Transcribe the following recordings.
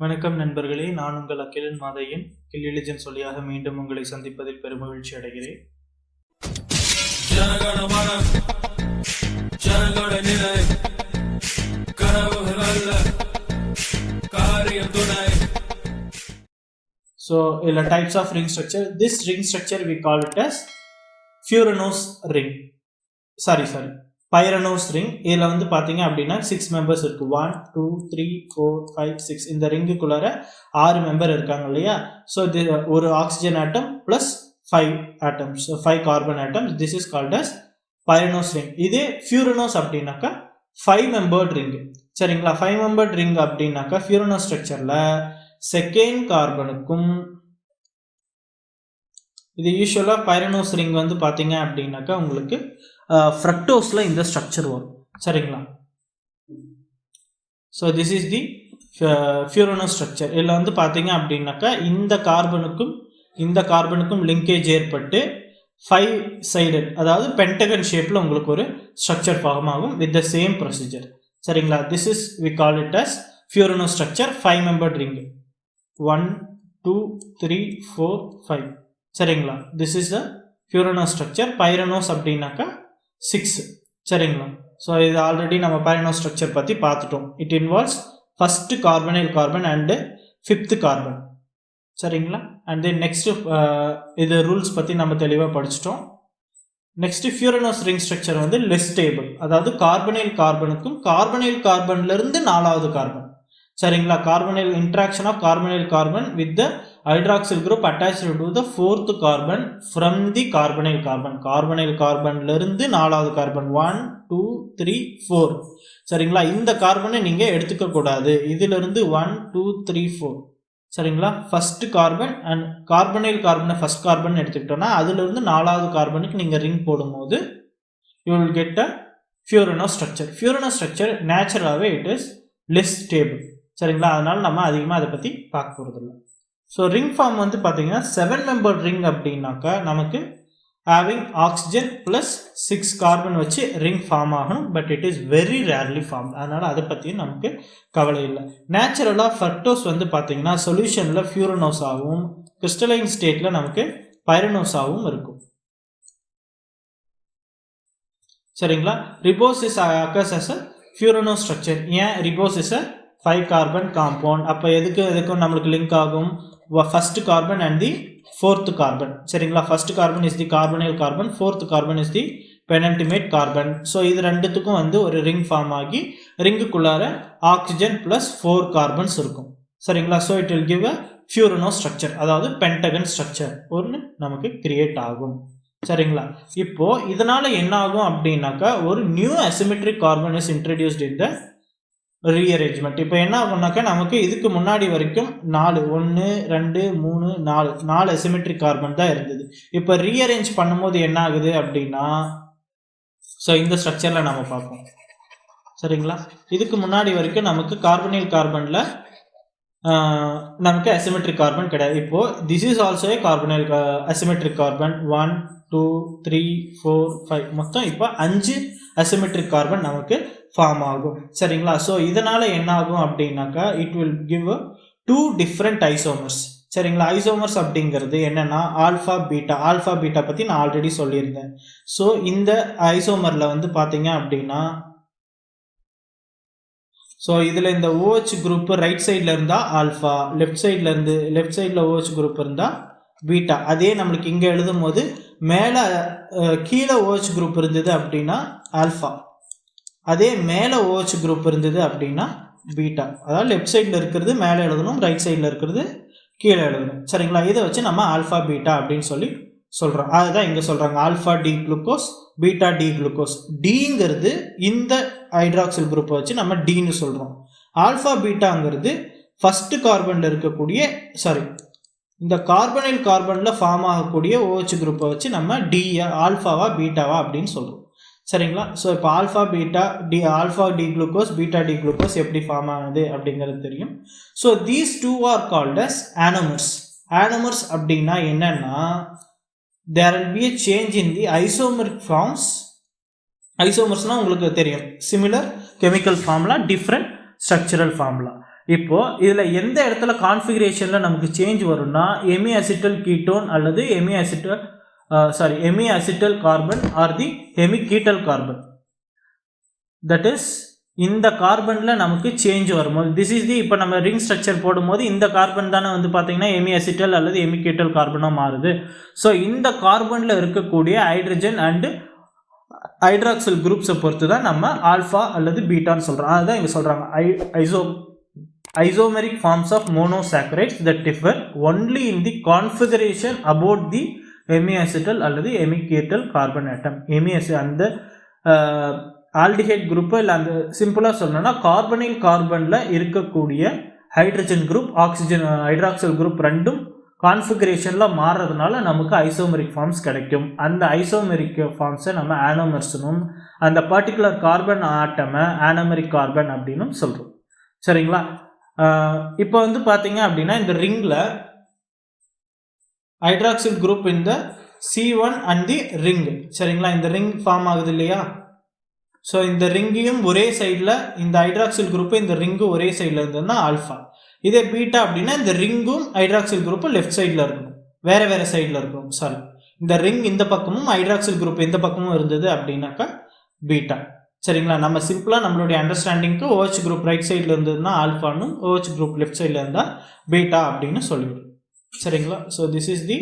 வணக்கம் நண்பர்களே, நான் உங்கள் அகிலன் மாதையன். கில்லிலிஜன் சொல்லியாக மீண்டும் உங்களை சந்திப்பதில் பெருமகிழ்ச்சி அடைகிறேன். So, the types of ring structure. This ring structure we call it as Furanose ring. Pyranose ring. இதில் வந்து பார்த்தீங்க அப்படின்னா 6 மெம்பர்ஸ் இருக்கு. 1 2 3 4 5 6. இந்த ரிங்குக்குள்ளார 6 மெம்பர் இருக்காங்க இல்லையா? ஸோ இது ஒரு oxygen atom plus 5 atoms, 5 carbon atoms. This is called as pyranose ring. இதே ஃபியூரனோஸ் அப்படின்னாக்கா 5 மெம்பர்ட் ரிங். சரிங்களா? 5 மெம்பர்ட் ரிங் அப்படின்னாக்கா ஃபியூரனோஸ் ஸ்ட்ரக்சர்ல செகண்ட் கார்பனுக்கும், இது யூஸ்வலா பைரனோஸ் ரிங் வந்து பார்த்தீங்க அப்படின்னாக்கா உங்களுக்கு ஃப்ரக்டோஸில் இந்த ஸ்ட்ரக்சர் வரும். சரிங்களா? So this is the furanose structure. இதில் வந்து பார்த்தீங்க அப்படின்னாக்கா இந்த கார்பனுக்கும் லிங்கேஜ் ஏற்பட்டு 5 சைடட், அதாவது பென்டகன் ஷேப்பில் உங்களுக்கு ஒரு ஸ்ட்ரக்சர் ஃபார்ம் ஆகும் வித் த சேம் ப்ரொசீஜர். சரிங்களா? This is we call it as furanose structure. 5 membered ring. 1 2 3 4 5. சரிங்களா? This is the furanose structure. Pyranose அப்படின்னாக்கா 6. சரிங்களா? ஸோ இது ஆல்ரெடி நம்ம பைரனோஸ் ஸ்ட்ரக்சர் பற்றி பார்த்துட்டோம். It involves first carbonyl carbon and 5th carbon. சரிங்களா? And then next இது rules பற்றி நம்ம தெளிவாக படிச்சிட்டோம். நெக்ஸ்ட் ஃபியூரனோஸ் ரிங் ஸ்ட்ரக்சர் வந்து லெஸ் ஸ்டேபிள், அதாவது கார்பனைல் கார்பனுக்கும் கார்பனைல் கார்பன்லேருந்து 4வது கார்பன். சரிங்களா? Carbonyl interaction of carbonyl carbon with the hydroxyl group attached to the 4th carbon from the carbonyl carbon. Carbonyl கார்பன்லேருந்து 4வது கார்பன் 1 2 3 4. சரிங்களா? இந்த கார்பனை நீங்கள் எடுத்துக்க கூடாது. இதிலிருந்து 1 2 3 4. சரிங்களா? ஃபர்ஸ்ட் கார்பன் அண்ட் கார்பனைல் கார்பனை ஃபர்ஸ்ட் கார்பன் எடுத்துக்கிட்டோன்னா அதிலிருந்து 4வது கார்பனுக்கு நீங்கள் ரிங் போடும்போது you will get a furanose structure. Furanose structure நேச்சுரலாகவே இட் இஸ் லெஸ் ஸ்டேபிள். சரிங்களா? அதனால நம்ம அதிகமாக அதை பற்றி பார்க்க போகிறதில்ல. ஸோ ரிங் ஃபார்ம் வந்து பார்த்தீங்கன்னா 7 மெம்பர் ரிங் அப்படின்னாக்கா நமக்கு ஹேவிங் ஆக்சிஜன் ப்ளஸ் 6 கார்பன் வச்சு ரிங் ஃபார்ம் ஆகணும். But it is very rarely form. அதனால் அதை பற்றியும் நமக்கு கவலை இல்லை. நேச்சுரலாக ஃப்ரக்டோஸ் வந்து பார்த்தீங்கன்னா சொல்யூஷனில் ஃபியூரனோஸாகவும் கிறிஸ்டலைன் ஸ்டேட்டில் நமக்கு பைரனோஸாகவும் இருக்கும். சரிங்களா? Ribose is occurs as a furanose structure. ஏன் ribose is a 5 carbon compound. அப்போ எதுக்கும் நம்மளுக்கு லிங்க் ஆகும் first carbon and the 4th carbon. சரிங்களா? First carbon is the carbonyl carbon, 4th carbon is the penultimate carbon. So இது ரெண்டுத்துக்கும் வந்து ஒரு ரிங் ஃபார்ம் ஆகி ரிங்குக்குள்ளார ஆக்சிஜன் பிளஸ் 4 கார்பன்ஸ் இருக்கும். சரிங்களா? So it will give a furanose structure, அதாவது pentagon structure ஒன்று நமக்கு கிரியேட் ஆகும். சரிங்களா? இப்போ இதனால என்ன ஆகும் அப்படின்னாக்கா ஒரு new asymmetric carbon is introduced in the rearrangement. இப்போ என்ன ஆகும்னாக்கா நமக்கு இதுக்கு முன்னாடி வரைக்கும் 4 1 2 3 4 அசிமெட்ரிக் கார்பன் தான் இருந்தது. இப்போ ரீஅரேஞ்ச் பண்ணும்போது என்ன ஆகுது அப்படின்னா, ஸோ இந்த ஸ்ட்ரக்சரில் நம்ம பார்ப்போம். சரிங்களா? இதுக்கு முன்னாடி வரைக்கும் நமக்கு கார்பனைல் கார்பனில் நமக்கு அசிமெட்ரிக் கார்பன் கிடையாது. இப்போ this is also A carbonyl asymmetric carbon. 1 2 3 4 5 மொத்தம் இப்போ 5 அசிமெட்ரிக் கார்பன் நமக்கு ஃபார்ம் ஆகும். சரிங்களா? ஸோ இதனால என்ன ஆகும் அப்படின்னாக்கா it will give 2 different isomers. சரிங்களா? ஐசோமர்ஸ் அப்படிங்கிறது என்னன்னா ஆல்ஃபா பீட்டா பற்றி நான் ஆல்ரெடி சொல்லியிருந்தேன். ஸோ இந்த ஐசோமரில் வந்து பார்த்தீங்க அப்படின்னா, ஸோ இதில் இந்த OH குரூப் ரைட் சைடில் இருந்தால் ஆல்ஃபா, லெஃப்ட் சைடில் OH குரூப் இருந்தால் பீட்டா. அதே நம்மளுக்கு இங்கே எழுதும் போது மேலே கீழே OH குரூப் இருந்தது அப்படின்னா ஆல்ஃபா, அதே மேலே OH குரூப் இருந்தது அப்படின்னா பீட்டா. அதாவது லெஃப்ட் சைடில் இருக்கிறது மேலே எழுதணும், ரைட் சைடில் இருக்கிறது கீழே எழுதணும். சரிங்களா? இதை வச்சு நம்ம ஆல்ஃபா பீட்டா அப்படின்னு சொல்கிறோம். அதுதான் இங்கே சொல்கிறாங்க alpha D glucose, beta D glucose. டிங்கிறது இந்த ஹைட்ராக்சில் குரூப்பை வச்சு நம்ம டின்னு சொல்கிறோம். ஆல்ஃபா பீட்டாங்கிறது ஃபர்ஸ்ட் கார்பனில் இருக்கக்கூடிய இந்த கார்பனைல் கார்பனில் ஃபார்ம் ஆகக்கூடிய OH குரூப்பை வச்சு நம்ம ஆல்ஃபாவா பீட்டாவா அப்படின்னு சொல்கிறோம். சரிங்களா? ஸோ இப்போ alpha D glucose, beta D glucose எப்படி ஃபார்ம் ஆகுது அப்படிங்கிறது தெரியும். So these 2 are called as anomers. Anomers அப்படின்னா என்னன்னா there will be a change in the isomeric forms. ஐசோமர்ஸ்னால் உங்களுக்கு தெரியும், similar chemical formula, different structural formula. இப்போ இதில் எந்த இடத்துல கான்ஃபிகரேஷனில் நமக்கு சேஞ்ச் வரும்னா எமி அசிட்டல் கீட்டோன் அல்லது hemiacetal carbon or the hemiketal carbon. That is இந்த கார்பனில் நமக்கு சேஞ்ச் வரும்போது திஸ் இஸ் தி இப்போ நம்ம ரிங் ஸ்ட்ரக்சர் போடும்போது இந்த கார்பன் தானே வந்து பார்த்தீங்கன்னா எமி அசிட்டல் அல்லது எமி கீட்டல் கார்பனாக மாறுது. ஸோ இந்த கார்பனில் இருக்கக்கூடிய ஹைட்ரஜன் அண்டு ஹைட்ராக்சில் குரூப்ஸை பொறுத்து தான் நம்ம ஆல்ஃபா அல்லது பீட்டான்னு சொல்கிறோம். அதுதான் இங்கே சொல்கிறாங்க isomeric forms of monosaccharides that differ only in the configuration about the hemiacetal அல்லது hemiketal carbon atom. அந்த ஆல்டிஹைட் குரூப்பு இல்லை அந்த சிம்பிளாக சொல்லணும்னா கார்பனில் கார்பனில் இருக்கக்கூடிய hydrogen group oxygen hydroxyl group ரெண்டும் கான்ஃபிகரேஷனில் மாறுறதுனால நமக்கு ஐசோமெரிக் ஃபார்ம்ஸ் கிடைக்கும். அந்த ஐசோமெரிக் ஃபார்ம்ஸை நம்ம ஆனோமர்ஸ்னும் அந்த பர்டிகுலர் கார்பன் ஆட்டமை ஆனோமெரிக் கார்பன் அப்படின்னு சொல்கிறோம். சரிங்களா? இப்போ வந்து பார்த்தீங்க அப்படின்னா இந்த ரிங்கில் ஹைட்ராக்சில் குரூப் இந்த C1 அண்ட் தி ரிங். சரிங்களா? இந்த ரிங் ஃபார்ம் ஆகுது இல்லையா? ஸோ இந்த ரிங்கையும் ஒரே சைடில் இந்த ஹைட்ராக்சில் குரூப்பு இந்த ரிங்கும் ஒரே சைடில் இருந்ததுன்னா ஆல்ஃபா. இதே பீட்டா அப்படின்னா இந்த ரிங்கும் ஹைட்ராக்சில் குரூப்பும் லெஃப்ட் சைடில் இருக்கணும், வேறு சைடில் இருக்கணும். சாரி, இந்த ரிங் இந்த பக்கமும் ஹைட்ராக்சில் குரூப் இந்த பக்கமும் இருந்தது அப்படின்னாக்கா பீட்டா. சரிங்களா? நம்ம சிம்பிளாக நம்மளுடைய அண்டர்ஸ்டாண்டிங்க்கு OH குரூப் ரைட் சைடில் இருந்ததுன்னா ஆல்ஃபானும் OH குரூப் லெஃப்ட் சைடில் இருந்தால் பீட்டா அப்படின்னு சொல்லிவிடும். சரிங்களா? So this is the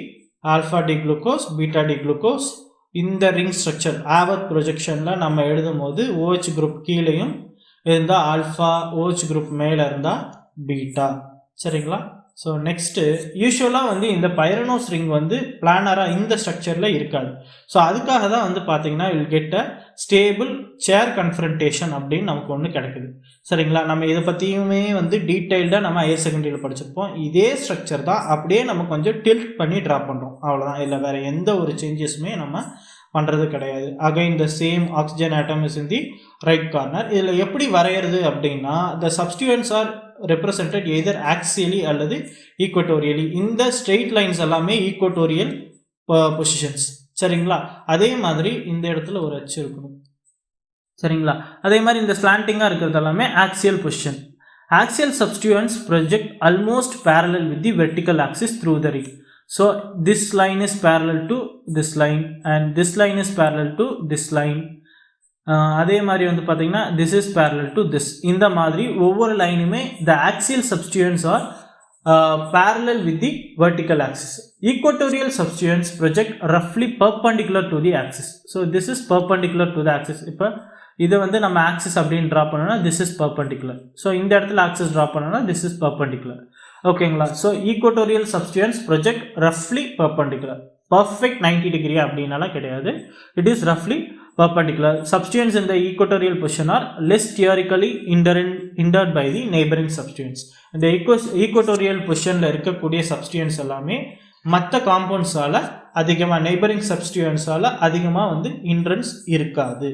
alpha D glucose beta D glucose. இந்த ரிங் ஸ்ட்ரக்சர் ஆவர்த் ப்ரொஜெக்ஷனில் நம்ம எழுதும் போது OH குரூப் கீழேயும் இருந்தால் ஆல்ஃபா, OH குரூப் மேலே இருந்தால் பீட்டா. சரிங்களா? ஸோ நெக்ஸ்ட்டு யூஸ்வலாக வந்து இந்த பைரனோஸ் ரிங் வந்து பிளானராக இந்த ஸ்ட்ரக்சரில் இருக்காது. ஸோ அதுக்காக தான் வந்து பார்த்தீங்கன்னா will get a stable chair conformation அப்படின்னு நமக்கு ஒன்று கிடைக்குது. சரிங்களா? நம்ம இதை பற்றியுமே வந்து டீட்டெயில்டாக நம்ம ஹையர் செகண்டரியில் படிச்சிருப்போம். இதே ஸ்ட்ரக்சர் தான் அப்படியே நம்ம கொஞ்சம் டில்ட் பண்ணி ட்ரா பண்ணுறோம், அவ்வளோதான். இல்லை வேறு எந்த ஒரு சேஞ்சஸுமே நம்ம பண்ணுறது கிடையாது. Again the same oxygen atom is in the right corner. இதில் எப்படி வரைகிறது அப்படின்னா the substituents are represented either axially அல்லது equatorially. இந்த ஸ்ட்ரெயிட் லைன்ஸ் எல்லாமே ஈக்குவட்டோரியல் பொசிஷன்ஸ். சரிங்களா? அதே மாதிரி இந்த இடத்துல ஒரு அச்சு இருக்கணும். சரிங்களா? அதே மாதிரி இந்த ஸ்லாண்டிங்காக இருக்கிறது எல்லாமே axial position. Axial substituents project almost parallel with the vertical axis through the ring. So this line is parallel to this line and this line is parallel to this line. அதே மாதிரி வந்து பார்த்தீங்கன்னா this is parallel to this. இந்த மாதிரி ஒவ்வொரு லைனுமே the axial substituents are parallel with the vertical axis. Equatorial substituents project ரஃப்லி perpendicular to the axis. So this is perpendicular to the axis. இப்போ இதை வந்து நம்ம ஆக்சிஸ் அப்படின்னு ட்ரா பண்ணோம்னா திஸ் இஸ் பர்பண்டிகுலர். ஸோ இந்த இடத்துல ஆக்சிஸ் ட்ரா பண்ணோம்னா திஸ் இஸ் பர்பண்டிகுலர். ஓகேங்களா? ஸோ ஈக்குவட்டோரியல் சப்ஸ்டியூயன்ட்ஸ் ப்ரொஜெக்ட் ரஃப்லி பர்பண்டிகுலர். பர்ஃபெக்ட் 90 டிகிரி அப்படின்னாலாம் கிடையாது. இட் இஸ் ரஃப்லி perpendicular. Substituents in the equatorial position are less theoretically hindered by the neighboring substituents. இந்த equatorial positionல இருக்கக்கூடிய substituents எல்லாமே மற்ற காம்பவுண்ட்ஸால அதிகமாக நெய்பரிங் சப்ஸ்டியூயன்ஸால அதிகமாக வந்து ஹிண்ட்ரன்ஸ் இருக்காது.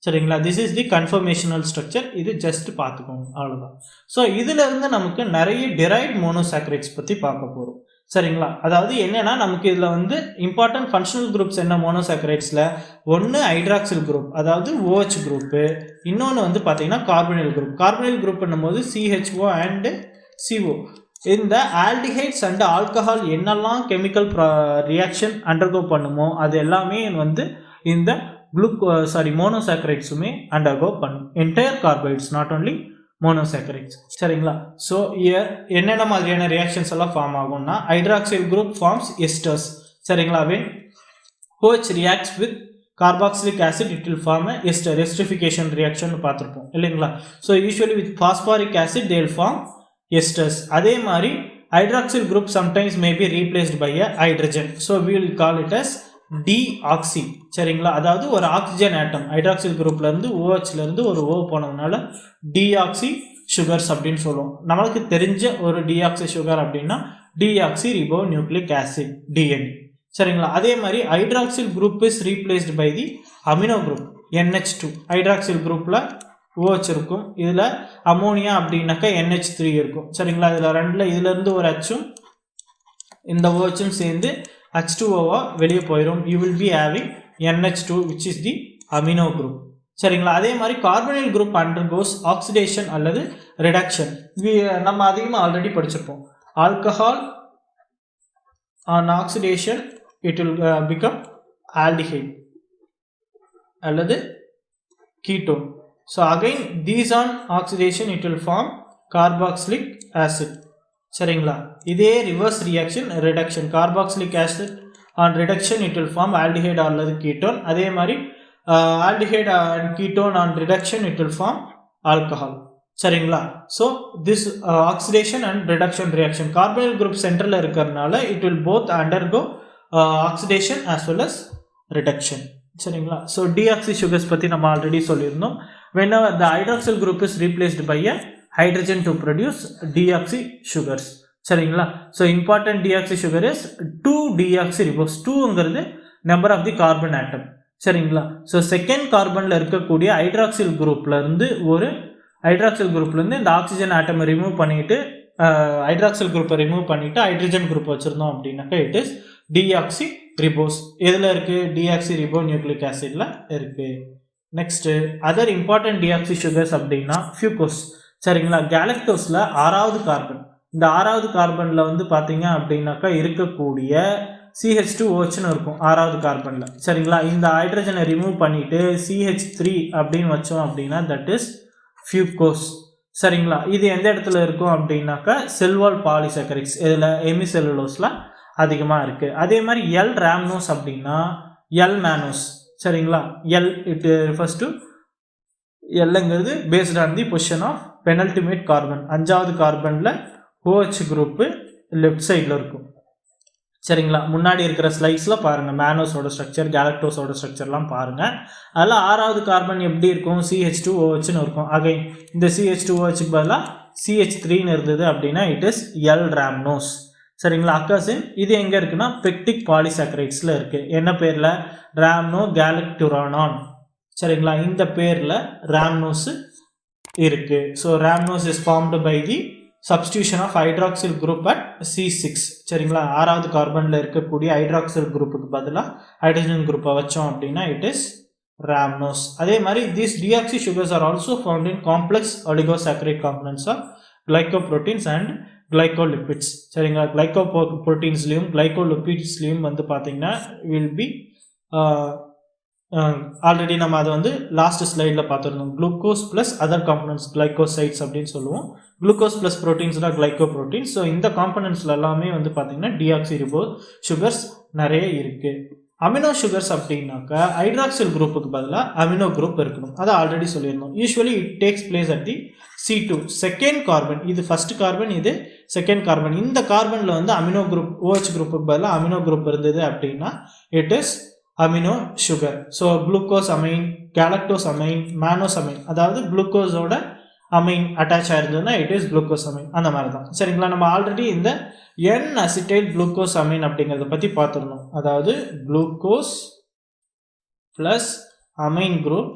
சரிங்களா? This is the conformational structure. இது ஜஸ்ட் பார்த்துக்கோங்க, அவ்வளோதான். ஸோ இதிலிருந்து நமக்கு நிறைய டெரைவ்ட் மோனோசாக்கரைட்ஸ் பற்றி பார்க்க போகிறோம். சரிங்களா? அதாவது என்னன்னா நமக்கு இதில் வந்து இம்பார்ட்டன்ட் ஃபங்க்ஷனல் குரூப்ஸ் என்ன மோனோசாக்கரைட்ஸில், ஒன்று ஹைட்ராக்சில் குரூப் அதாவது OH குரூப்பு, இன்னொன்று வந்து பார்த்தீங்கன்னா கார்பனில் குரூப். கார்பனில் குரூப் பண்ணும்போது CHO அண்ட் CO. இந்த ஆல்டிஹைட்ஸ் அண்ட் ஆல்கஹால் என்னெல்லாம் கெமிக்கல் ரியாக்ஷன் அண்டர்கோ பண்ணுமோ அது எல்லாமே வந்து இந்த மோனோசாக்கரைட்ஸுமே அண்டர்கோ பண்ணும். Entire carbohydrates, not only monosaccharides. சரிங்களா? ஸோ இயர் என்னென்ன மாதிரியான ரியாக்ஷன்ஸ் எல்லாம் ஃபார்ம் ஆகும்னா ஹைட்ராக்சைல் குரூப் ஃபார்ம்ஸ் எஸ்டர்ஸ். சரிங்களா? when OH reacts with carboxylic acid it will form a ester, esterification reaction பார்த்துருப்போம் இல்லைங்களா? So usually with phosphoric acid they will form esters. அதே மாதிரி hydroxyl group sometimes may be replaced by a hydrogen, so we will call it as deoxy. சரிங்களா? அதாவது ஒரு oxygen ஆட்டம் hydroxyl குரூப்ல இருந்து OHல இருந்து ஒரு O போனதுனால டிஆக்சி சுகர்ஸ் அப்படின்னு சொல்லுவோம். நம்மளுக்கு தெரிஞ்ச ஒரு டிஆக்சி சுகர் அப்படின்னா deoxy ribo nucleic acid DNA. சரிங்களா? அதே மாதிரி hydroxyl group is replaced by the amino group NH2. Hydroxyl குரூப்ல OH இருக்கும், இதில் அமோனியா அப்படின்னாக்கா NH3 இருக்கும். சரிங்களா? இதில் ரெண்டில் இதுலேருந்து ஒரு அச்சும் இந்த OHம் சேர்ந்து H2O வெளியே போயிடும். You will be having NH2 which is the amino group. சரிங்களா? அதே மாதிரி கார்பனைல் குரூப் அண்டர்கோஸ் ஆக்சிடேஷன் அல்லது ரிடக்ஷன் நம்ம அதிகமாக ஆல்ரெடி படிச்சிருப்போம். Alcohol on oxidation it will become aldehyde அல்லது ketone. So again these on oxidation it will form carboxylic acid. சரிங்களா, இதே reverse reaction reduction. Carboxylic acid on reduction it will form aldehyde அல்லது ketone. அதே மாதிரி aldehyde and ketone on reduction it will form alcohol. சரிங்களா, so this oxidation and reduction reaction carbonyl group சென்டரில் இருக்கிறதுனால it will both undergo oxidation as well as reduction. சரிங்களா, so deoxy sugars பற்றி நம்ம already சொல்லியிருந்தோம். whenever the hydroxyl group is replaced by a hydrogen to produce deoxy sugars. சரிங்களா, so important deoxy sugar is 2-deoxy ribose. 2ங்கிறது number of the carbon atom. சரிங்களா, so second கார்பனில் இருக்கக்கூடிய hydroxyl குரூப்லேருந்து இந்த ஆக்சிஜன் ஆட்டமை ரிமூவ் பண்ணிவிட்டு ஹைட்ராக்சில் குரூப்பை ரிமூவ் பண்ணிவிட்டு ஹைட்ரஜன் குரூப் வச்சுருந்தோம் அப்படின்னாக்கா இட் இஸ் டிஆக்சி ரிபோஸ். எதில் இருக்குது? டிஆக்சி ரிபோ நியூக்ளிக் ஆசிடில் இருக்குது. Next other important deoxy sugars அப்படின்னா ஃபியூகோஸ். சரிங்களா, கேலக்டோஸில் 6வது கார்பன். இந்த 6வது கார்பனில் வந்து பார்த்தீங்க அப்படின்னாக்கா இருக்கக்கூடிய CH2OHன்னு இருக்கும் 6வது கார்பனில். சரிங்களா, இந்த ஹைட்ரஜனை ரிமூவ் பண்ணிவிட்டு CH3 அப்படின்னு வச்சோம் அப்படின்னா தட் இஸ் ஃபியூகோஸ். சரிங்களா, இது எந்த இடத்துல இருக்கும் அப்படின்னாக்கா செல்வால் பாலிசக்கரைட்ஸ் இதில் ஹெமிசெல்லுலோஸில் அதிகமாக இருக்குது. அதே மாதிரி எல் ராம்னோஸ் அப்படின்னா எல் மேனோஸ். சரிங்களா, எல் இட் ரிஃபர்ஸ் டு எல்லுங்கிறது based on the position of penultimate carbon. 5வது கார்பனில் OH குரூப்பு லெஃப்ட் சைடில் இருக்கும். சரிங்களா, முன்னாடி இருக்கிற ஸ்லைட்ஸில் பாருங்கள் மேனோஸோட ஸ்ட்ரக்சர் கேலக்டோஸோட ஸ்ட்ரக்சர்லாம் பாருங்கள். அதில் 6வது கார்பன் எப்படி இருக்கும்? CH2OHன்னு இருக்கும். அகைன் இந்த CH2OHக்கு பதிலாக CH3ன்னு இருந்தது அப்படின்னா இட் இஸ் எல் ராம்னோஸ். சரிங்களா, அக்காசின் இது எங்கே இருக்குன்னா பெக்டிக் பாலிசாக்கரைட்ஸில் இருக்குது. என்ன பேரில்? ராம்னோ கேலக்டுரானான். சரிங்களா, இந்த பேரில் ராம்னோஸ் இருக்குது. So rhamnose is formed by the substitution of hydroxyl group at C6. சரிங்களா, 6வது கார்பனில் இருக்கக்கூடிய ஹைட்ராக்சில் குரூப்புக்கு பதிலாக ஹைட்ரஜன் குரூப்பை வச்சோம் அப்படின்னா இட் இஸ் ராம்னோஸ். அதே மாதிரி these deoxy sugars are also found in complex oligosaccharide components of glycoproteins and glycolipids. சரிங்களா, glycoproteinsலையும் glycolipidsலையும் வந்து பார்த்தீங்கன்னா will be ஆல்ரெடி நம்ம அதை வந்து லாஸ்ட் ஸ்லைடில் பார்த்துருந்தோம். Glucose plus other components glycosides அப்படின்னு சொல்லுவோம். குளுக்கோஸ் ப்ளஸ் ப்ரோட்டீன்ஸ் தான் கிளைகோப்ரோட்டீன்ஸ். ஸோ இந்த காம்பனன்ட்ஸில் எல்லாமே வந்து பார்த்தீங்கன்னா டிஆக்சி ரிபோஸ் சுகர்ஸ் நிறைய இருக்குது. அமினோ சுகர்ஸ் அப்படின்னாக்கா ஹைட்ராக்சில் குரூப்புக்கு பதிலாக அமினோ குரூப் இருக்கணும். அதை ஆல்ரெடி சொல்லியிருந்தோம். Usually it takes place at the C2 second carbon. இது ஃபர்ஸ்ட் கார்பன், இது செகண்ட் கார்பன். இந்த கார்பனில் வந்து அமினோ குரூப் OH குரூப்புக்கு பதிலாக அமினோ குரூப் இருந்தது அப்படின்னா it is amino sugar. So glucose amine, galactose amine, mannose amine, அதாவது குளுக்கோஸோட அமைன் அட்டாச் ஆயிருந்ததுன்னா இட் இஸ் குளுக்கோஸ் அமைன். அந்த மாதிரி தான். சரிங்களா, நம்ம ஆல்ரெடி இந்த N அசிட்டைல் குளுக்கோஸ் அமைன் அப்படிங்கிறத பற்றி பார்த்துருந்தோம். அதாவது glucose plus amine group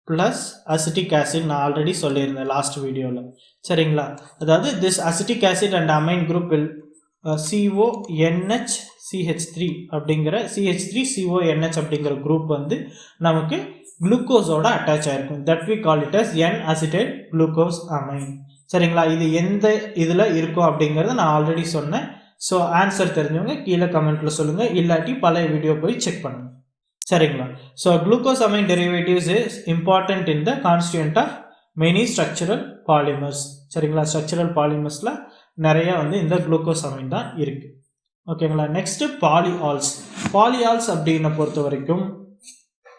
plus acetic acid நான் ஆல்ரெடி சொல்லியிருந்தேன் லாஸ்ட் வீடியோவில். சரிங்களா, அதாவது this acetic acid and amine group will CONH-CH3 அப்படிங்கிற CH3CONH அப்படிங்கிற குரூப் வந்து நமக்கு குளுக்கோஸோட அட்டாச் ஆயிருக்கும். That we call it as N acetyl glucose amine. சரிங்களா, இது எந்த இதில் இருக்கும் அப்படிங்கிறத நான் ஆல்ரெடி சொன்னேன். ஸோ ஆன்சர் தெரிஞ்சவங்க கீழே கமெண்ட்டில் சொல்லுங்கள், இல்லாட்டி பழைய வீடியோ போய் செக் பண்ணுங்கள். சரிங்களா, so glucose amine derivatives is important in the constituent of many structural polymers. சரிங்களா, ஸ்ட்ரக்சரல் பாலிமர்ஸில் நிறைய வந்து இந்த குளுக்கோஸ் அமைன் தான் இருக்குது. ஓகேங்களா, நெக்ஸ்ட்டு பாலியால்ஸ் அப்படின்ன பொறுத்த வரைக்கும்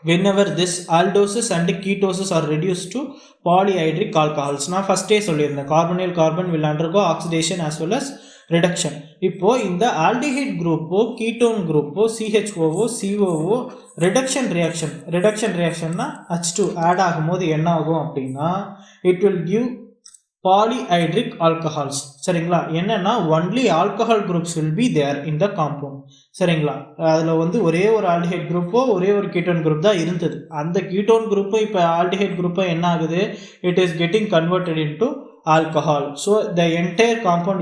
whenever this aldoses and ketosis are reduced to polyhydric alcohols. நான் ஃபஸ்ட்டே சொல்லியிருந்தேன் carbonyl carbon will undergo oxidation as well as reduction. இப்போ இந்த ஆல்டிஹைட் குரூப்போ கீட்டோன் குரூப்போ CHOO COO ரிடக்ஷன் ரியாக்ஷன்னா H2 ஆட் ஆகும்போது என்ன ஆகும் அப்படின்னா it will give polyhydric alcohols. சரிங்களா, என்னன்னா only alcohol groups will be there in the compound. சரிங்களா, அதில் வந்து ஒரே ஒரு ஆல்டிஹைட் குரூப்போ ஒரே ஒரு கீட்டோன் குரூப் தான் இருந்தது. அந்த கீட்டோன் குரூப்போ இப்போ ஆல்டிஹைட் குரூப்போ என்ன ஆகுது? It is getting converted in to alcohol. So the entire compound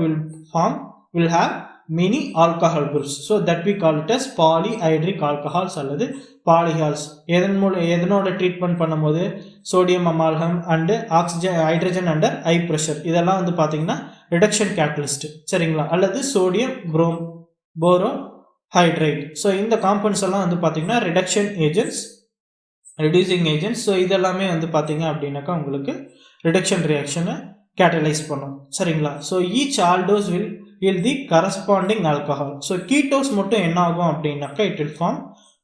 will have many alcohol groups. So that we call it as polyhydric alcohols அல்லது பாலிஹால்ஸ் எதனோட ட்ரீட்மெண்ட் பண்ணும்போது sodium amalgam and oxygen hydrogen under high pressure இதெல்லாம் வந்து பார்த்தீங்கன்னா reduction catalyst சரிங்களா, அல்லது sodium போரோ hydride. So இந்த compounds எல்லாம் வந்து பார்த்தீங்கன்னா reduction agents, reducing agents. So இதெல்லாமே வந்து பார்த்தீங்க அப்படின்னாக்கா உங்களுக்கு ரிடக்ஷன் ரியாக்ஷனை கேட்டலைஸ் பண்ணும் சரிங்களா. So each aldose will the corresponding alcohol. So ketose மட்டும் என்ன ஆகும் அப்படின்னாக்கா it will form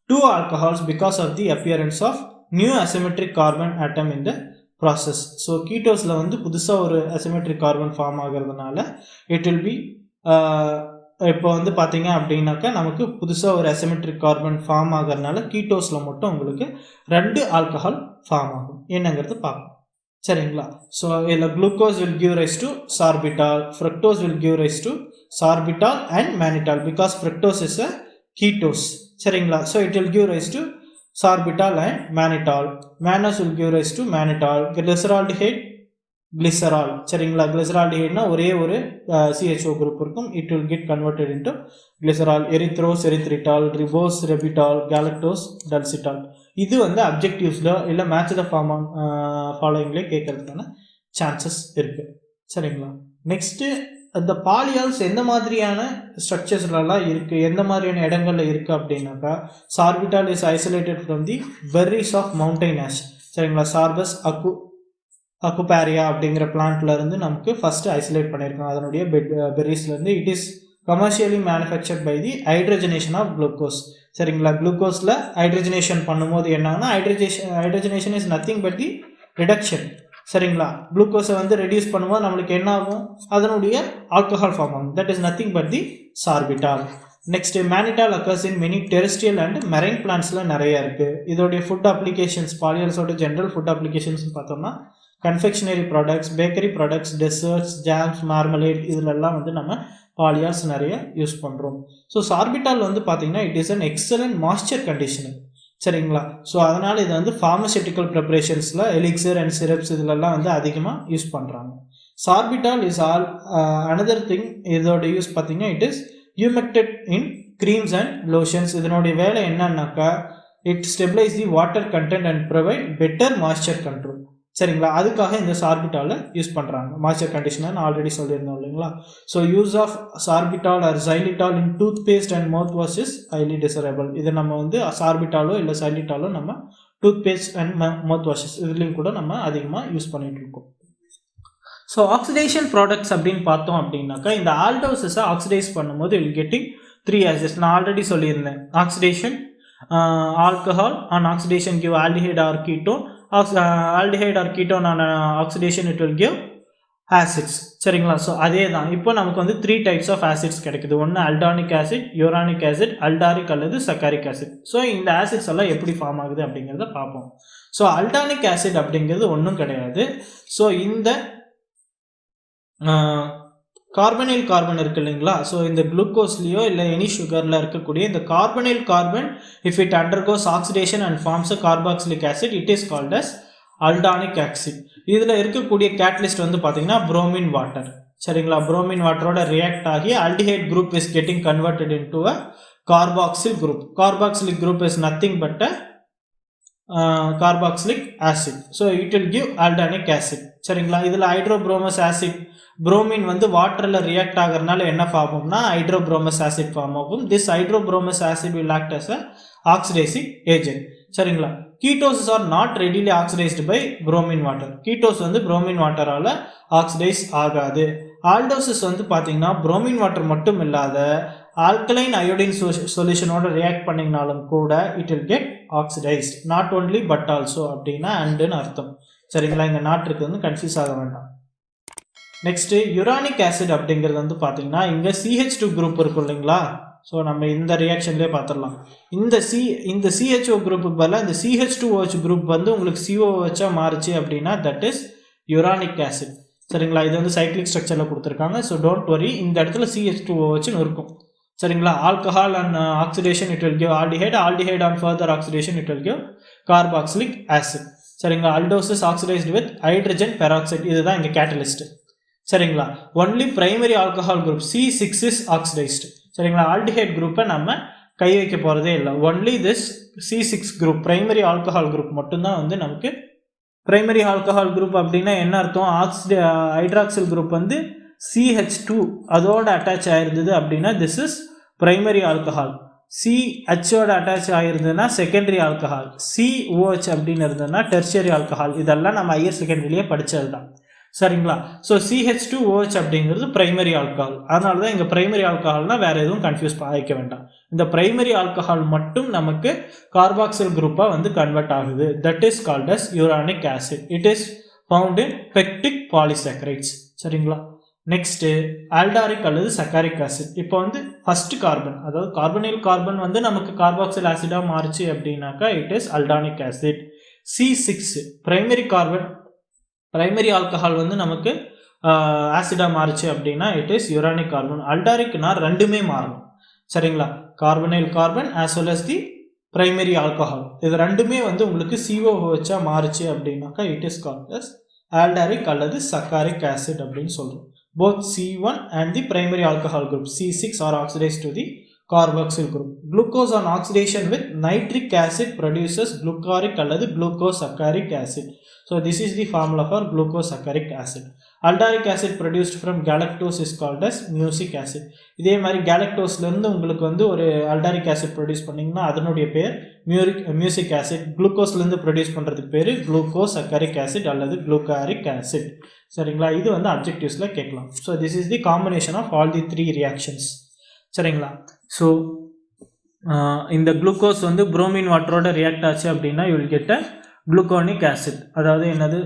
2 alcohols because of the appearance of new asymmetric carbon atom in the process. So கீட்டோஸில் வந்து புதுசாக ஒரு asymmetric carbon ஃபார்ம் ஆகிறதுனால இட் வில் பி இப்போ வந்து பார்த்தீங்க அப்படின்னாக்கா நமக்கு புதுசாக ஒரு asymmetric carbon ஃபார்ம் ஆகிறதுனால கீட்டோஸில் மட்டும் உங்களுக்கு 2 ஆல்கஹால் ஃபார்ம் ஆகும். என்னங்கிறது பார்ப்போம் சரிங்களா. ஸோ இதில் glucose will give rise to sorbitol, fructose will give rise to sorbitol and mannitol because fructose is a ketose சரிங்களா. So it will give rise to sorbitol and mannitol. Mannose will give rise to mannitol. Glyceraldehyde glycerol சரிங்களா. கிளிசரால்டிஹைட்னா ஒரே ஒரு CHO group இருக்கும். It will get converted into glycerol. Erythrose erythritol, ribose ribitol, galactose dulcitol. இது வந்து அப்ஜெக்டிவ்ஸில் இல்லை match the ஃபாலோயிங்லேயே கேட்கறதுக்கான chances இருக்குது சரிங்களா. நெக்ஸ்ட்டு இந்த பாலியால்ஸ் எந்த மாதிரியான ஸ்ட்ரக்சர்ஸ்லாம் இருக்குது, எந்த மாதிரியான இடங்கள்ல இருக்குது அப்படின்னாக்கா sorbitol is isolated from the berries of mountain ash சரிங்களா. சார்பஸ் அக்குபாரியா அப்படிங்கிற பிளான்ட்ல இருந்து நமக்கு ஃபர்ஸ்ட் ஐசோலேட் பண்ணியிருக்காங்க அதனுடைய பெர்ரிஸ்லேருந்து. It is commercially manufactured by the hydrogenation of glucose சரிங்களா. குளுக்கோஸில் ஹைட்ரஜனேஷன் பண்ணும்போது என்னன்னா hydrogenation is nothing but the reduction சரிங்களா. குளுக்கோஸை வந்து ரெடியூஸ் பண்ணும்போது நம்மளுக்கு என்ன ஆகும், அதனுடைய ஆல்கஹால் ஃபார்ம் ஆகும். That is nothing but the sorbitol. Next mannitol occurs in many terrestrial and marine பிளான்ட்ஸில் நிறைய இருக்குது. இதோடைய ஃபுட் அப்ளிகேஷன்ஸ் பாலியால்ஸோட ஜென்ரல் ஃபுட் அப்ளிகேஷன்ஸ் பார்த்தோம்னா confectionery products, bakery products, desserts, jams, marmalade இதிலெல்லாம் வந்து நம்ம பாலியால்ஸ் நிறைய யூஸ் பண்ணுறோம். ஸோ சார்பிட்டால் வந்து பார்த்தீங்கன்னா it is an excellent moisture conditioner சரிங்களா. ஸோ அதனால் இது வந்து ஃபார்மசூட்டிக்கல் ப்ரிப்பரேஷன்ஸில் எலிக்சர் அண்ட் சிரப்ஸ் இதிலெல்லாம் வந்து அதிகமாக யூஸ் பண்ணுறாங்க. Sorbitol is all another thing. இதோட யூஸ் பார்த்தீங்கன்னா it is humectant in creams and lotions. இதனுடைய வேலை என்னன்னாக்கா it stabilise the water content and provide better moisture control சரிங்களா. அதுக்காக இந்த சார்பிட்டாலை யூஸ் பண்ணுறாங்க. மாய்ஸ்சர் கண்டிஷனர் ஆல்ரெடி சொல்லியிருந்தோம் இல்லைங்களா. So use of sorbitol or xylitol in toothpaste and mouthwash is highly desirable. இதை நம்ம வந்து சார்பிட்டாலோ இல்லை சைலிட்டாலோ நம்ம toothpaste and mouthwashes இதுலேயும் கூட நம்ம அதிகமாக யூஸ் பண்ணிட்டு இருக்கோம். ஸோ ஆக்சிடேஷன் ப்ராடக்ட்ஸ் அப்படின்னு பார்த்தோம் அப்படின்னாக்கா இந்த ஆல்டோசஸை ஆக்சிடைஸ் பண்ணும்போது வில் கெட்டிங் 3 ஆசிட்ஸ். நான் ஆல்ரெடி சொல்லியிருந்தேன் oxidation alcohol on oxidation give aldehyde or ketone. aldehyde or ketone on oxidation it will give acids சரிங்களா. ஸோ அதே தான் இப்போ நமக்கு வந்து 3 டைப்ஸ் ஆஃப் ஆசிட்ஸ் கிடைக்குது. ஒன்று அல்டானிக் ஆசிட், யூரானிக் ஆசிட், அல்டாரிக் அல்லது சக்காரிக் ஆசிட். ஸோ இந்த ஆசிட்ஸ் எல்லாம் எப்படி ஃபார்ம் ஆகுது அப்படிங்கிறத பார்ப்போம். ஸோ அல்டானிக் ஆசிட் அப்படிங்கிறது ஒன்றும் கிடையாது. ஸோ இந்த கார்பனைல் கார்பன் இருக்கு இல்லைங்களா. ஸோ இந்த குளுக்கோஸ்லேயோ இல்லை எனி சுகரில் இருக்கக்கூடிய இந்த carbonyl carbon if it undergoes oxidation and forms a carboxylic acid it is called as aldonic acid. இதில் இருக்கக்கூடிய கேட்டலிஸ்ட் வந்து பார்த்தீங்கன்னா புரோமின் வாட்டர் சரிங்களா. புரோமின் வாட்டரோட ரியாக்ட் ஆகி aldehyde group is getting converted into a carboxyl group. Carboxylic group is nothing but a carboxylic acid. So it will give aldonic acid சரிங்களா. இதில் ஹைட்ரோப்ரோமஸ் acid bromine வந்து வாட்டரில் ரியாக்ட் ஆகிறதுனால என்ன ஃபார்ம் ஆகும்னா ஹைட்ரோப்ரோமஸ் ஆசிட் ஃபார்ம் ஆகும். This hydrobromous acid will act as a oxidising agent சரிங்களா. Ketoses are not readily oxidised by bromine water. Ketose வந்து புரோமின் வாட்டரால் ஆக்சிடைஸ் ஆகாது. ஆல்டோசஸ் வந்து பார்த்தீங்கன்னா புரோமின் வாட்டர் மட்டும் இல்லாத ஆல்கலைன் அயோடின் சொல்யூஷனோட ரியாக்ட் பண்ணிங்கனாலும் கூட it will get oxidised. Not only but also அப்படின்னா அண்டுன்னு அர்த்தம் சரிங்களா. இந்த நாட்டுக்கு வந்து கன்ஃபியூஸ் ஆக வேண்டாம். நெக்ஸ்ட்டு யுரானிக் ஆசிட் அப்படிங்கிறது வந்து பார்த்தீங்கன்னா இங்கே CH2 குரூப் இருக்கும் இல்லைங்களா. ஸோ நம்ம இந்த ரியாக்ஷன்லேயே பார்த்துடலாம். இந்த CHO குரூப்புக்கு பதிலாக இந்த CH2OH குரூப் வந்து உங்களுக்கு COOH மாறுச்சு அப்படின்னா தட் இஸ் யுரானிக் ஆசிட் சரிங்களா. இது வந்து சைக்ளிக் ஸ்ட்ரக்சரில் கொடுத்துருக்காங்க. ஸோ டோன்ட் வரி, இந்த இடத்துல CH2OHன்னு இருக்கும் சரிங்களா. Alcohol and oxidation it will give aldehyde. Aldehyde on further oxidation it will give carboxylic acid சரிங்களா. அல்டோசஸ் ஆக்சிடைஸ்டு வித் ஹைட்ரஜன் பெராக்சைடு இதுதான் இங்கே கேட்டலிஸ்ட் சரிங்களா. Only primary alcohol group C6 is oxidised சரிங்களா. Aldehyde குரூப்பை நம்ம கை வைக்க போகிறதே இல்லை. Only this C6 group primary alcohol group மட்டும்தான் வந்து நமக்கு பிரைமரி ஆல்கஹால் குரூப் அப்படின்னா என்ன அர்த்தம்? ஹைட்ராக்சில் குரூப் வந்து CH2 அதோட அட்டாச் ஆயிருந்தது அப்படின்னா திஸ் இஸ் பிரைமரி ஆல்கஹால். CHோட அட்டாச் ஆகிருந்ததுன்னா செகண்டரி ஆல்கஹால். COH அப்படின்னு இருந்ததுன்னா டெர்ஷியரி ஆல்கஹால். இதெல்லாம் நம்ம ஹையர் செகண்டரியிலேயே படித்தது தான். சரிங்களா? ஸோ CH2OH அப்படிங்கிறது பிரைமரி ஆல்கஹால். அதனால தான் இங்கே பிரைமரி ஆல்கஹால்னால் வேறு எதுவும் கன்ஃபியூஸ் ஆகிக்க வேண்டாம். இந்த பிரைமரி ஆல்கஹால் மட்டும் நமக்கு கார்பாக்சில் குரூப்பாக வந்து கன்வெர்ட் ஆகுது. That is called as uronic acid. It is found in pectic polysaccharides. சரிங்களா? நெக்ஸ்ட்டு ஆல்டாரிக் அல்லது சக்காரிக் ஆசிட். இப்போ வந்து ஃபஸ்ட்டு கார்பன், அதாவது கார்பனில் கார்பன் வந்து நமக்கு கார்பாக்சில் ஆசிடாக மாறுச்சு அப்படின்னாக்கா it is aldonic acid. C6 primary carbon primary alcohol வந்து நமக்கு ஆசிடாக மாறுச்சு அப்படின்னா இட் இஸ் யூரானிக் கார்பன். அல்டாரிக்னா ரெண்டுமே மாறணும். சரிங்களா? Carbonyl carbon as well as the primary alcohol இது ரெண்டுமே வந்து உங்களுக்கு COOH மாறுச்சு அப்படின்னாக்கா it is called as aldaric அல்லது சக்காரிக் ஆசிட் அப்படின்னு சொல்கிறோம். Both C1 and the primary alcohol group C6 are oxidized to the carboxyl group. Glucose on oxidation with nitric acid produces glucoric அல்லது glucosaccaric acid. So this is the formula for glucosaccaric acid. Aldaric acid produced from galactose is called as mucic acid. இதே மாதிரி galactoseலேருந்து உங்களுக்கு வந்து ஒரு aldaric acid produce பண்ணிங்கன்னா அதனுடைய பேர் music acid. குளுக்கோஸ்லேருந்து produce பண்ணுறதுக்கு பேர் குளுக்கோசக்கரிக் ஆசிட் அல்லது குளுக்காரிக் ஆசிட். சரிங்களா? இது வந்து அப்ஜெக்டிவ்ஸில் கேட்கலாம். So this is the combination of all the 3 reactions. சரிங்களா? ஸோ இந்த குளுக்கோஸ் வந்து புரோமின் வாட்டரோட ரியாக்ட் ஆச்சு அப்படின்னா you will get a gluconic acid, அதாவது என்னது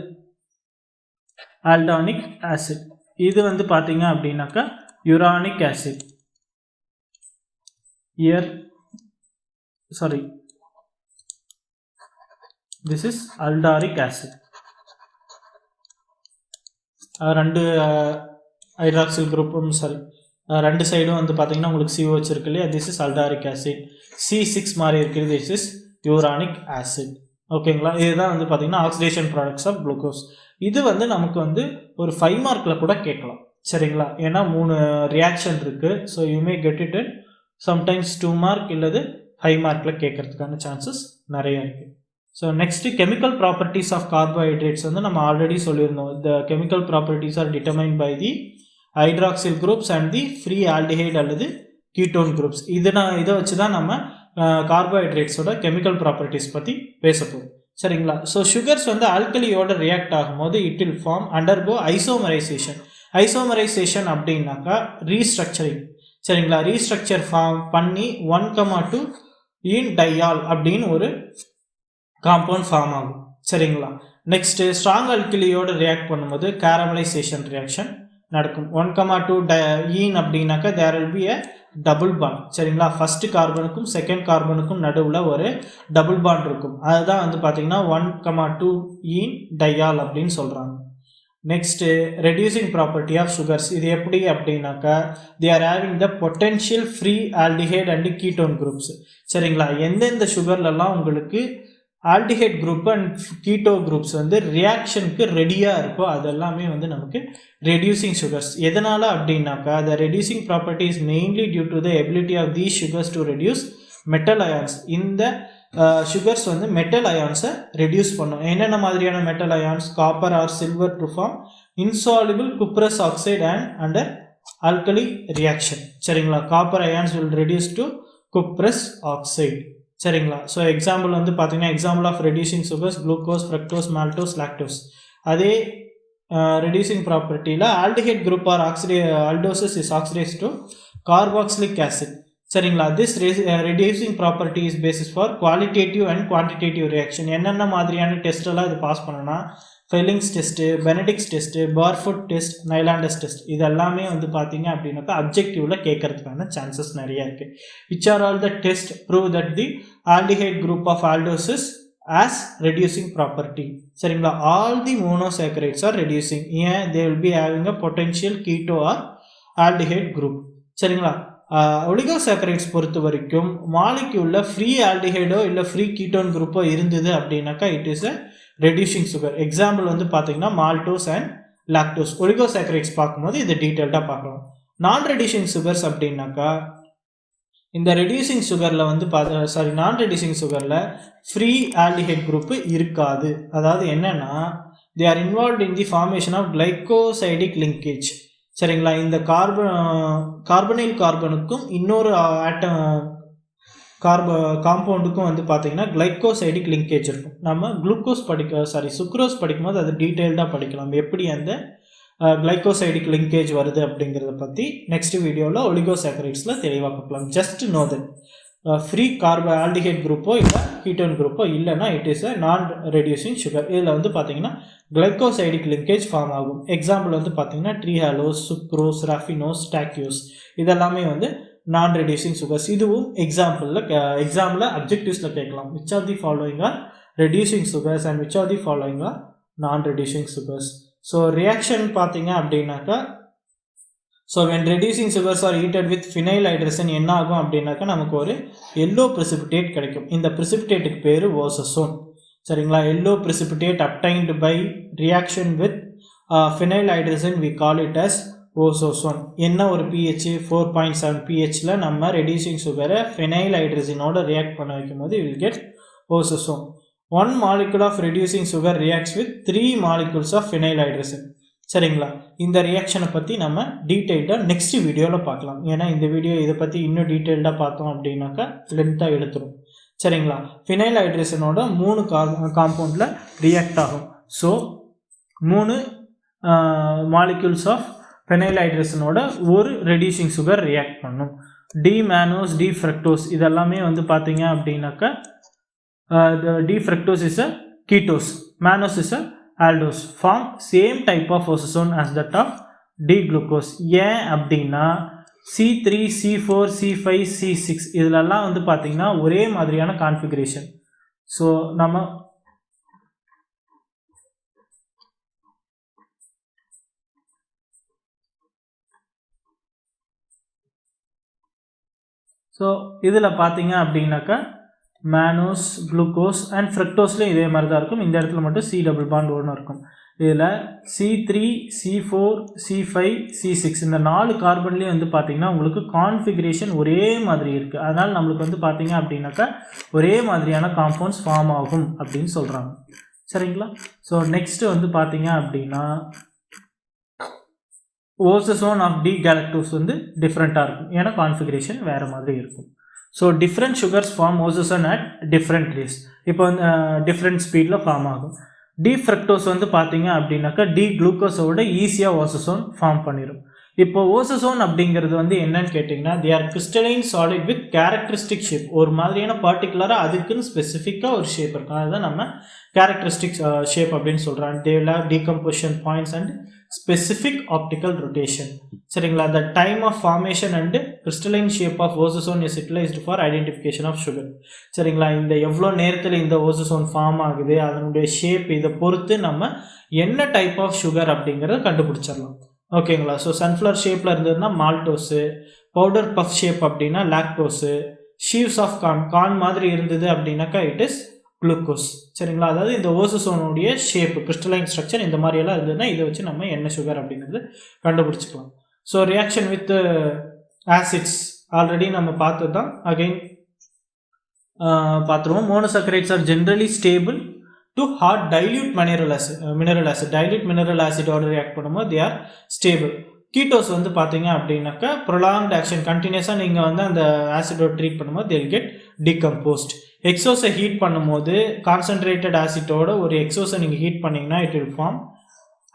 ஆல்டானிக் ஆசிட். இது வந்து பார்த்தீங்க அப்படின்னாக்கா uronic acid. this is aldaric acid. ரெண்டு ஹைட்ராக்சில் குரூப்பும் ரெண்டு சைடும் வந்து பார்த்தீங்கன்னா உங்களுக்கு COH இருக்கு இல்லையா, திஸ் இஸ் அல்டாரிக் ஆசிட். C6 மாதிரி இருக்குது, திஸ் இஸ் யூரானிக் ஆசிட். ஓகேங்களா? இதுதான் வந்து பார்த்தீங்கன்னா ஆக்சிடேஷன் ப்ராடக்ட்ஸ் ஆஃப் குளுக்கோஸ். இது வந்து நமக்கு வந்து ஒரு 5 மார்க்கில் கூட கேட்கலாம். சரிங்களா? ஏன்னா 3 ரியாக்ஷன் இருக்குது. So you may get it in sometimes 2 mark இல்லது 5 மார்க்கில் கேட்கறதுக்கான சான்சஸ் நிறைய இருக்குது. So next chemical properties of carbohydrates வந்து நம்ம ஆல்ரெடி சொல்லியிருந்தோம். The chemical properties are determine by the hydroxyl groups and the free aldehyde அல்லது கீட்டோன் குரூப்ஸ். இதை வச்சு தான் நம்ம கார்போஹைட்ரேட்ஸோட கெமிக்கல் ப்ராப்பர்ட்டிஸ் பற்றி பேச போகிறோம். சரிங்களா? ஸோ சுகர்ஸ் வந்து ஆல்கலியோட ரியாக்ட் ஆகும்போது it will form undergo isomerisation. Isomerisation அப்படின்னாக்கா ரீஸ்ட்ரக்சரிங். சரிங்களா? ரீஸ்ட்ரக்சர் ஃபார்ம் பண்ணி 1,2 இன் டையால் அப்படின்னு ஒரு காம்பவுண்ட் ஃபார்ம் ஆகும். சரிங்களா? நெக்ஸ்ட்டு ஸ்ட்ராங் அல்கிலியோட ரியாக்ட் பண்ணும்போது கேரமலைசேஷன் ரியாக்ஷன் நடக்கும். 1,2 ஈன் அப்படின்னாக்கா there will be a double bond. சரிங்களா? ஃபஸ்ட்டு கார்பனுக்கும் செகண்ட் கார்பனுக்கும் நடுவில் ஒரு டபுள் பாண்ட் இருக்கும். அதுதான் வந்து பார்த்தீங்கன்னா 1,2 ஈன் டையால் அப்படின்னு சொல்கிறாங்க. Next reducing property of sugars. இது எப்படி அப்படின்னாக்கா they are having the potential free aldehyde and ketone groups. சரிங்களா? எந்தெந்த சுகர்லலாம் உங்களுக்கு aldehyde group and keto groups வந்து ரியாக்ஷனுக்கு ரெடியாக இருக்கோ அதெல்லாமே வந்து நமக்கு ரெடியூசிங் சுகர்ஸ். எதனால் அப்படின்னாக்கா the reducing property is mainly due to the ability of these sugars to reduce metal ions. இந்த சுகர்ஸ் வந்து மெட்டல் அயான்ஸை ரெடியூஸ் பண்ணும். என்னென்ன மாதிரியான metal ions? Copper or silver to form insoluble cuprous oxide and under alkali reaction. சரிங்களா? Copper ions will reduce to cuprous oxide. சரிங்களா? So example வந்து பார்த்தீங்கன்னா example of reducing sugars glucose, fructose, maltose, lactose. அதே reducing ப்ராப்பர்ட்டியில் aldehyde group R ஆல்டோசஸ் is oxidise to carboxylic acid. சரிங்களா? This reducing property is basis for qualitative and quantitative reaction. என்னென்ன மாதிரியான டெஸ்ட்டெல்லாம் இது பாஸ் பண்ணனா Fehling's test, Benedict's test, Barfoed's test, Nylander's test, இது எல்லாமே வந்து பார்த்தீங்க அப்படின்னாக்கா அப்ஜெக்டிவில் கேட்கறதுக்கான சான்சஸ் நிறையா இருக்குது. Which are all the test prove that the aldehyde group of aldoses as reducing property. சரிங்களா? All the monosaccharides are reducing. ஏன்? They will be having a potential keto or aldehyde group. சரிங்களா? Oligosaccharides பொறுத்த வரைக்கும் மாலிக்யூலில் free ஆல்டிஹைடோ இல்லை free ketone குரூப்போ இருந்தது அப்படின்னாக்கா it is a reducing sugar. Example வந்து பார்த்தீங்கன்னா மால்டோஸ் அண்ட் லாக்டோஸ். ஒலிகோசாக்கரைட்ஸ் பார்க்கும்போது இதை டீட்டெயில்டாக பார்க்கலாம். நான் ரெடியூசிங் சுகர்ஸ் அப்படின்னாக்கா இந்த ரெடியூசிங் சுகரில் வந்து நான் ரெடியூசிங் சுகரில் ஃப்ரீ ஆல்டிஹைட் குரூப்பு இருக்காது. அதாவது என்னன்னா they are involve in the formation of glycosidic linkage. சரிங்களா, இந்த கார்பனைல் கார்பனுக்கும் இன்னொரு காம்பவுண்டுக்கும் வந்து பார்த்தீங்கன்னா கிளைகோசைடிக் லிங்கேஜ் இருக்கும். நம்ம சுக்ரோஸ் படிக்கும்போது அது டீட்டெயில்டாக படிக்கலாம், எப்படி அந்த கிளைகோசைடிக் லிங்கேஜ் வருது அப்படிங்கிறத பற்றி நெக்ஸ்ட் வீடியோவில் ஒலிகோசாக்கரைட்ஸில் தெளிவாக பார்க்கலாம். Just know that free aldehyde குரூப்போ இல்லை கீட்டோன் குரூப்போ இல்லைன்னா இட் இஸ் அ நான் ரெடியூசிங் சுகர். இதில் வந்து பார்த்தீங்கன்னா கிளைகோசைடிக் லிங்கேஜ் ஃபார்ம் ஆகும். எக்ஸாம்பிள் வந்து பார்த்தீங்கன்னா ட்ரீஹாலோஸ், சுக்ரோஸ், ராஃபினோஸ், டாக்கியோஸ் இதெல்லாமே வந்து நான் ரெடியூசிங் சுகர்ஸ். இதுவும் எக்ஸாம்பிளில் அப்ஜெக்டிவ்ஸில் கேட்கலாம். Which are the following are reducing sugars and which are the following are non reducing sugars. So reaction பார்த்தீங்க அப்படின்னாக்கா, so when reducing sugars are heated with phenyl hydrazine என்ன ஆகும் அப்படின்னாக்கா நமக்கு ஒரு எல்லோ precipitate கிடைக்கும். இந்த precipitate பேர் ஓசசோன். சரிங்களா, yellow precipitate obtained by reaction with phenyl hydrogen we call it as ஓசோசோன். என்ன ஒரு pH 4.7 pHல நம்ம ரெடியூசிங் சுகரை ஃபினைல் ஹைட்ரஜனோட ரியாக்ட் பண்ண வைக்கும் போது will get ஓசோசோன். 1 molecule of reducing sugar reacts with 3 molecules of phenyl hydrogen. சரிங்களா, இந்த ரியாக்ஷனை பற்றி நம்ம டீட்டெயில்டாக நெக்ஸ்ட் வீடியோவில் பார்க்கலாம். ஏன்னா இந்த வீடியோ இதை பற்றி இன்னும் டீட்டெயில்டாக பார்த்தோம் அப்படின்னாக்கா லென்த்தாக எடுத்துரும். சரிங்களா, ஃபினைல் ஹைட்ரேஷனோட 3 காம்பவுண்டில் ரியாக்ட் ஆகும். ஸோ 3 மாலிக்யூல்ஸ் ஆஃப் ஃபினைல் ஹைட்ரேஷனோட ஒரு ரெடியூசிங் சுகர் ரியாக்ட் பண்ணும். டி மேனோஸ், டி ஃப்ரக்டோஸ் இதெல்லாமே வந்து பார்த்தீங்க அப்படின்னாக்கா D fructose is a ketose, mannose is a aldose, form same type of ososone as that of D-glucose. ஏன் அப்படின்னா C3, C4, C5, C6 இதிலெல்லாம் வந்து பார்த்தீங்கன்னா ஒரே மாதிரியான கான்ஃபிகரேஷன். ஸோ இதில் பார்த்தீங்க அப்படின்னாக்கா மேனோஸ், குளுக்கோஸ் அண்ட் ஃப்ரக்டோஸ்லேயும் இதே மாதிரி தான் இருக்கும். இந்த இடத்துல மட்டும் C டபுள் பாண்ட் ஒன்று இருக்கும். இதில் C3, C4, C5, C6 இந்த 4 கார்பன்லேயும் வந்து பார்த்தீங்கன்னா உங்களுக்கு கான்ஃபிகரேஷன் ஒரே மாதிரி இருக்குது. அதனால் நம்மளுக்கு வந்து பார்த்தீங்க அப்படின்னாக்கா ஒரே மாதிரியான காம்பவுண்ட்ஸ் ஃபார்ம் ஆகும் அப்படின்னு சொல்கிறாங்க. சரிங்களா, ஸோ நெக்ஸ்ட்டு வந்து பார்த்தீங்க அப்படின்னா ஓசோசோன் ஆஃப் டி கேலக்டோஸ் வந்து டிஃப்ரெண்ட்டாக இருக்கும், ஏன்னா கான்ஃபிகரேஷன் வேறு மாதிரி இருக்கும். So different sugars form osazone at different rates. இப்போ வந்து டிஃப்ரெண்ட் ஸ்பீடில் ஃபார்ம் ஆகும். டி ஃப்ரக்டோஸ் வந்து பார்த்தீங்க அப்படின்னாக்கா டி குளுக்கோஸோட ஈஸியாக ஓசோசோன் ஃபார்ம் பண்ணிடும். இப்போ ஓசோசோன் அப்படிங்கிறது வந்து என்னன்னு கேட்டிங்கன்னா they are crystalline solid with characteristic shape. ஒரு மாதிரியான பர்டிகுலராக அதுக்குன்னு ஸ்பெசிஃபிக்காக ஒரு ஷேப் இருக்கும், அதுதான் நம்ம கேரக்டரிஸ்டிக் ஷேப் அப்படின்னு சொல்கிறோம். They will have decomposition points and specific optical rotation. சரிங்களா, the time of formation and crystalline shape of ஓசோசோன் is utilized for identification of sugar. சரிங்களா, இந்த எவ்வளோ நேரத்தில் இந்த ஓசோசோன் ஃபார்ம் ஆகுது அதனுடைய ஷேப் இதை பொறுத்து நம்ம என்ன டைப் ஆஃப் சுகர் அப்படிங்கிறத கண்டுபிடிச்சிடலாம். ஓகேங்களா, ஸோ சன்ஃப்ளவர் ஷேப்பில் இருந்ததுன்னா மால்டோஸு, பவுடர் பஃப் ஷேப் அப்படின்னா லாக்டோஸு, ஷீவ்ஸ் ஆஃப் கார்ன் மாதிரி இருந்தது அப்படின்னாக்கா இட் இஸ் குளுக்கோஸ். சரிங்களா, அதாவது இந்த ஓசோசோனுடைய ஷேப் கிறிஸ்டலைன் ஸ்ட்ரக்சர் இந்த மாதிரியெல்லாம் இருந்ததுன்னா இதை வச்சு நம்ம என்ன சுகர் அப்படிங்கிறது கண்டுபிடிச்சிக்கலாம். So reaction with acids already நம்ம பார்த்தது தான், அகைன் பார்த்துருவோம். Monosaccharides are generally stable to hot dilute mineral acid. Dilute mineral ஆசிடோட ரியாக்ட் பண்ணும்போது தே ஆர் ஸ்டேபிள். கீட்டோஸ் வந்து பார்த்தீங்க அப்படின்னாக்கா ப்ரொலாங்ட் ஆக்ஷன் கண்டினியூஸாக நீங்கள் வந்து அந்த ஆசிடோட ட்ரீட் பண்ணும்போது தேல் கெட் டிகம்போஸ்ட். எக்ஸோஸை ஹீட் பண்ணும்போது கான்சன்ட்ரேட்டட் ஆசிட்டோட ஒரு எக்ஸோஸை நீங்கள் ஹீட் பண்ணிங்கன்னா it will form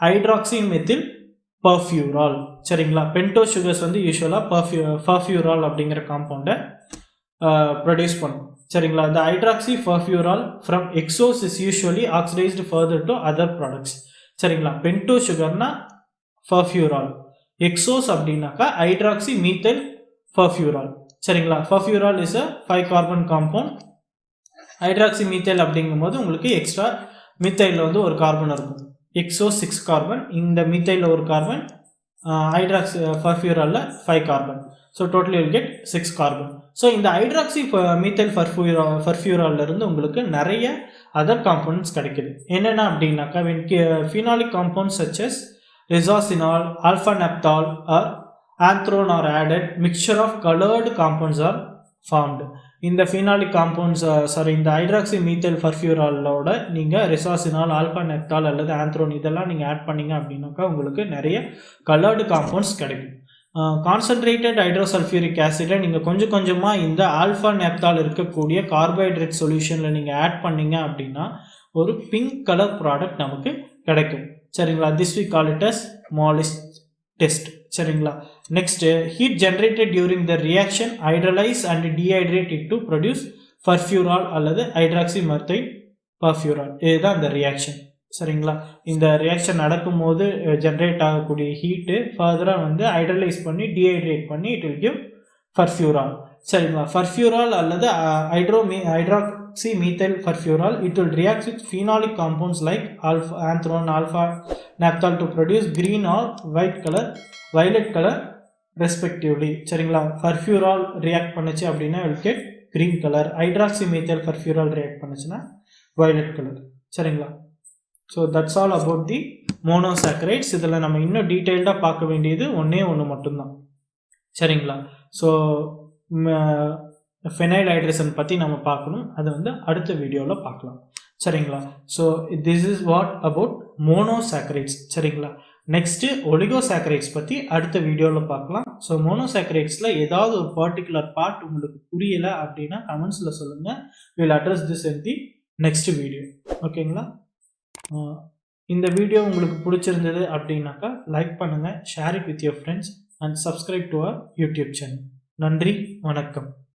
hydroxy methyl furfural. சரிங்களா, பென்டோ சுகர்ஸ் வந்து யூஸ்வலாக பர்ஃபியூரால் அப்படிங்கிற காம்பவுண்டை ப்ரொடியூஸ் பண்ணும். சரிங்களா, இந்த hydroxy furfural from hexose is usually oxidised further to other products. சரிங்களா, பென்டோ சுகர்னா பர்ஃபியூரால், எக்ஸோஸ் அப்படின்னாக்கா ஹைட்ராக்சி மீத்தைல் பர்ஃபியூரால். சரிங்களா, furfural is a 5 carbon compound. Hydroxy methyl அப்படிங்கும்போது உங்களுக்கு எக்ஸ்ட்ரா மீத்தைலில் வந்து ஒரு கார்பன் இருக்கும். எக்ஸோ 6 கார்பன், இந்த மீத்தைலில் ஒரு கார்பன், ஹைட்ராக்சி பர்ஃபியூராலில் 5 carbon. So totally will get 6 carbon. So இந்த ஹைட்ராக்சி மீத்தைல் பர்ஃபியூராலில் இருந்து உங்களுக்கு நிறைய அதர் காம்பவுண்ட்ஸ் கிடைக்குது. என்னென்ன அப்படின்னாக்கா phenolic compounds such as resacinol, alpha naphthol or anthrone are added. Mixture of colored compounds are formed. இந்த ஃபினாலிக் காம்பவுண்ட்ஸ் இந்த ஹைட்ராக்சி மீத்தைல் ஃபர்ஃபியூராலோட நீங்கள் ரெசாசினால், ஆல்ஃபா நெப்தால் அல்லது ஆந்த்ரோன் இதெல்லாம் நீங்கள் ஆட் பண்ணீங்க அப்படின்னாக்கா உங்களுக்கு நிறைய கலர்டு காம்பவுண்ட்ஸ் கிடைக்கும். கான்சன்ட்ரேட்டட் ஹைட்ரோசல்ஃபியூரிக் ஆசிடை நீங்கள் கொஞ்சம் கொஞ்சமாக இந்த ஆல்ஃபா நேப்தால் இருக்கக்கூடிய கார்போஹைட்ரேட் சொல்யூஷனில் நீங்கள் ஆட் பண்ணீங்க அப்படின்னா ஒரு பிங்க் கலர் ப்ராடக்ட் நமக்கு கிடைக்கும். சரிங்களா? This we call it as Molisch test. சரிங்களா? Next, heat generated during the reaction hydrolyse and dehydrate it to produce furfural அல்லது ஹைட்ராக்சி மெர்த்தைல் பர்ஃபியூரால். இதுதான் இந்த ரியாக்ஷன். சரிங்களா? இந்த ரியாக்ஷன் நடக்கும்போது ஜென்ரேட் ஆகக்கூடிய ஹீட்டு ஃபர்தராக வந்து ஹைட்ரலைஸ் பண்ணி டீஹைட்ரேட் பண்ணி இட் வில் கிவ் ஃபர்ஃபியூரால். சரிங்களா? ஃபர்ஃபியூரால் அல்லது hydroxy methyl furfural it will react with phenolic compounds like alpha anthrone, alpha naphthol to produce green or white colour, violet colour respectively. சரிங்களா? Furfural react பண்ணுச்சு அப்படின்னா will get green colour, hydroxy methyl furfural react பண்ணுச்சுன்னா violet colour. சரிங்களா? So that's all about the monosaccharides. இதில் நம்ம இன்னும் டீட்டெயில்டாக பார்க்க வேண்டியது ஒன்று மட்டும்தான். சரிங்களா? ஸோ ஃபெனைல் ஹைட்ரேஷன் பற்றி நம்ம பார்க்கணும். அது வந்து அடுத்த வீடியோவில் பார்க்கலாம். சரிங்களா? So this is what about monosaccharides. சரிங்களா? நெக்ஸ்ட்டு ஒலிகோசாக்கரைட்ஸ் பற்றி அடுத்த வீடியோவில் பார்க்கலாம். ஸோ மோனோசாக்கரைட்ஸில் ஏதாவது ஒரு பர்டிகுலர் பார்ட் உங்களுக்கு புரியலை அப்படின்னா கமெண்ட்ஸில் சொல்லுங்கள். Will address this in the next video. ஓகேங்களா? இந்த வீடியோ உங்களுக்கு பிடிச்சிருந்தது அப்படின்னாக்கா லைக் பண்ணுங்கள், share it with your friends and subscribe to our YouTube channel. நன்றி, வணக்கம்.